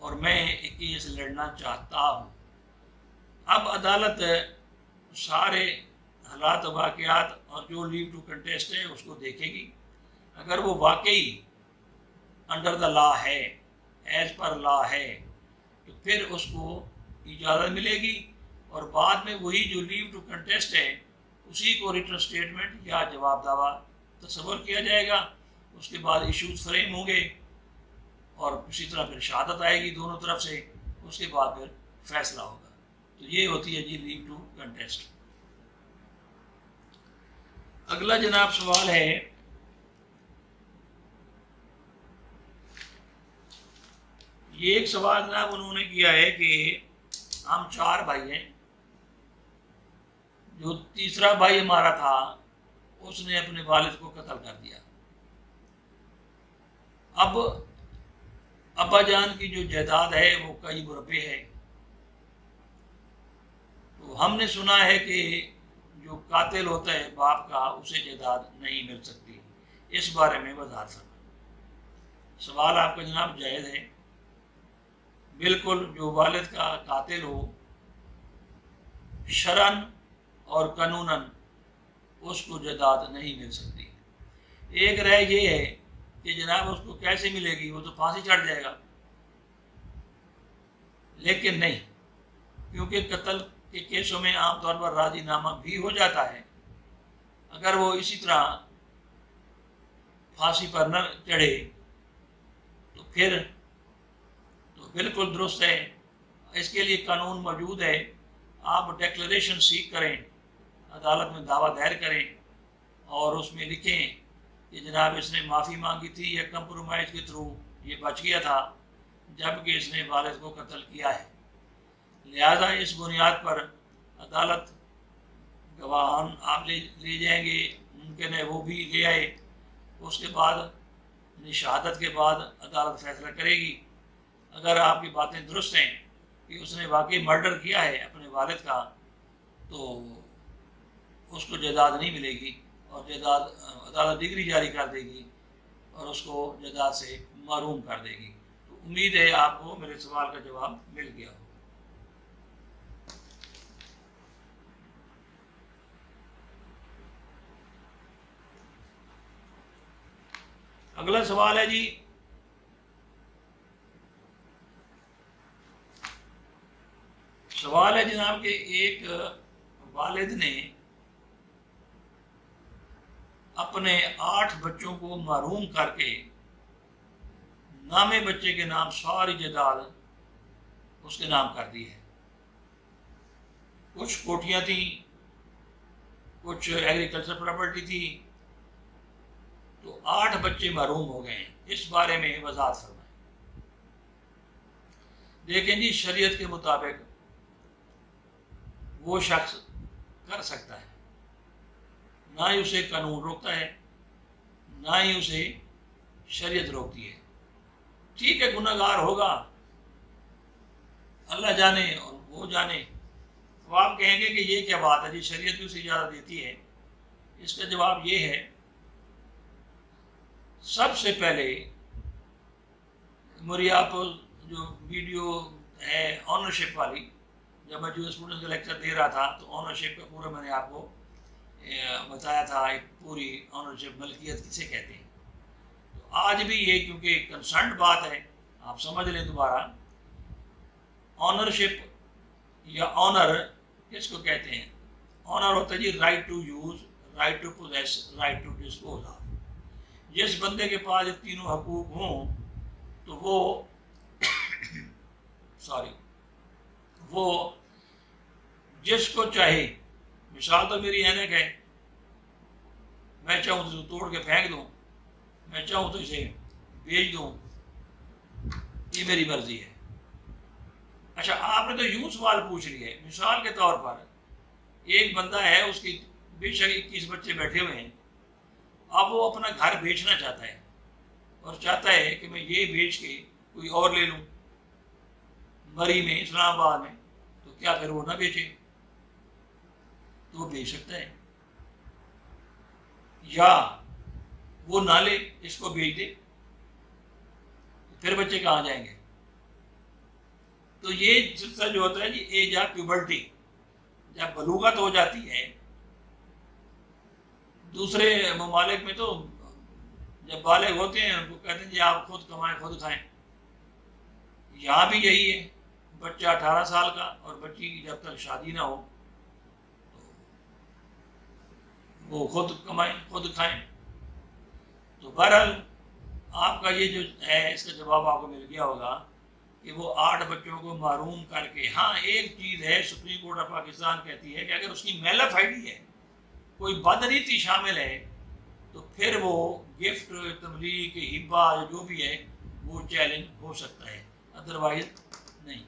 اور میں ایک کیس لڑنا چاہتا ہوں۔ اب عدالت سارے حالات و واقعات اور جو لیو ٹو کنٹیسٹ ہے اس کو دیکھے گی۔ اگر وہ واقعی انڈر دا لا ہے، ایز پر لا ہے، تو پھر اس کو اجازت ملے گی، اور بعد میں وہی جو لیو ٹو کنٹیسٹ ہے اسی کو ریٹن اسٹیٹمنٹ یا جواب دعویٰ تصور کیا جائے گا۔ اس کے بعد ایشوز فریم ہوں گے، اور اسی طرح پھر شہادت آئے گی دونوں طرف سے، اس کے بعد پھر فیصلہ ہوگا۔ تو یہ ہوتی ہے جی لیو ٹو کنٹیسٹ۔ اگلا جناب سوال ہے، یہ ایک سوال جناب انہوں نے کیا ہے کہ ہم 4 بھائی ہیں، جو تیسرا بھائی ہمارا تھا اس نے اپنے والد کو قتل کر دیا۔ اب ابا جان کی جو جائیداد ہے وہ کئی مربع ہے، تو ہم نے سنا ہے کہ جو قاتل ہوتا ہے باپ کا اسے جائیداد نہیں مل سکتی، اس بارے میں وضاحت فرمائیں۔ سوال آپ کا جناب جائز ہے، بالکل جو والد کا قاتل ہو شرعاً اور قانوناً اس کو جائیداد نہیں مل سکتی۔ ایک رائے یہ ہے کہ جناب اس کو کیسے ملے گی، وہ تو پھانسی چڑھ جائے گا، لیکن نہیں، کیونکہ قتل کے کیسوں میں عام طور پر راضی نامہ بھی ہو جاتا ہے۔ اگر وہ اسی طرح پھانسی پر نہ چڑھے تو پھر تو بالکل درست ہے، اس کے لیے قانون موجود ہے۔ آپ ڈیکلریشن سیک کریں، عدالت میں دعویٰ دائر کریں، اور اس میں لکھیں کہ جناب اس نے معافی مانگی تھی یا کمپرومائز کے تھرو یہ بچ گیا تھا، جبکہ اس نے والد کو قتل کیا ہے۔ لہذا اس بنیاد پر عدالت گواہان آپ لے جائیں گے، ممکن ہے وہ بھی لے آئے، اس کے بعد یعنی شہادت کے بعد عدالت فیصلہ کرے گی۔ اگر آپ کی باتیں درست ہیں کہ اس نے واقعی مرڈر کیا ہے اپنے والد کا، تو اس کو جائیداد نہیں ملے گی، اور جائیداد عدالت ڈگری جاری کر دے گی اور اس کو جائیداد سے محروم کر دے گی۔ تو امید ہے آپ کو میرے سوال کا جواب مل گیا ہو۔ اگلا سوال ہے جی، سوال ہے جناب کہ ایک والد نے اپنے 8 بچوں کو محروم کر کے نامے بچے کے نام ساری جائیداد اس کے نام کر دی ہے۔ کچھ کوٹھیاں تھیں، کچھ ایگریکلچر پراپرٹی تھی، تو 8 بچے محروم ہو گئے ہیں۔ اس بارے میں وضاحت فرمائیں۔ دیکھیں جی، شریعت کے مطابق وہ شخص کر سکتا ہے، نہ ہی اسے قانون روکتا ہے، نہ ہی اسے شریعت روکتی ہے۔ ٹھیک ہے، گناہ گار ہوگا، اللہ جانے اور وہ جانے۔ تو آپ کہیں گے کہ یہ کیا بات ہے جی، شریعت بھی اسے اجازت دیتی ہے۔ اس کا جواب یہ ہے، سب سے پہلے میری آپ جو ویڈیو ہے آنرشپ والی، جب میں جو اسٹوڈنٹ کا لیکچر دے رہا تھا تو آنرشپ کا پورا میں نے آپ کو بتایا تھا، ایک پوری آنرشپ ملکیت کسے کہتے ہیں۔ تو آج بھی یہ کیونکہ کنسرنڈ بات ہے، آپ سمجھ لیں دوبارہ، آنرشپ یا آنر کس کو کہتے ہیں؟ آنر ہوتا ہے جی right to use, right to possess, right to dispose of. جس بندے کے پاس یہ تینوں حقوق ہوں تو وہ جس کو چاہے، مثال تو میری اینک ہے، میں چاہوں تو اسے توڑ کے پھینک دوں، میں چاہوں تو اسے بیچ دوں، یہ میری مرضی ہے۔ اچھا، آپ نے تو یوں سوال پوچھ لیا ہے، مثال کے طور پر ایک بندہ ہے، اس کی بے شک 21 بچے بیٹھے ہوئے ہیں، اب وہ اپنا گھر بیچنا چاہتا ہے اور چاہتا ہے کہ میں یہ بیچ کے کوئی اور لے لوں مری میں، اسلام آباد میں، تو کیا پھر وہ نہ بیچے؟ تو وہ بیچ سکتا ہے، یا وہ نہ لے، اس کو بیچ دے، پھر بچے کہاں جائیں گے؟ تو یہ سلسلہ جو ہوتا ہے جی ایج آف پیوبرٹی، جب بلوغت ہو جاتی ہے. دوسرے ممالک میں تو جب بالغ ہوتے ہیں وہ کہتے ہیں جی آپ خود کمائیں خود کھائیں. یہاں بھی یہی ہے، بچہ 18 سال کا اور بچی کی جب تک شادی نہ ہو وہ خود کمائیں خود کھائیں. تو بہرحال آپ کا یہ جو ہے اس کا جواب آپ کو مل گیا ہوگا کہ وہ 8 بچوں کو محروم کر کے. ہاں ایک چیز ہے، سپریم کورٹ آف پاکستان کہتی ہے کہ اگر اس کی میلف آئی ہے، کوئی بدنیتی شامل ہے، تو پھر وہ گفٹ، تملیک، ہبہ جو بھی ہے وہ چیلنج ہو سکتا ہے، ادروائز نہیں.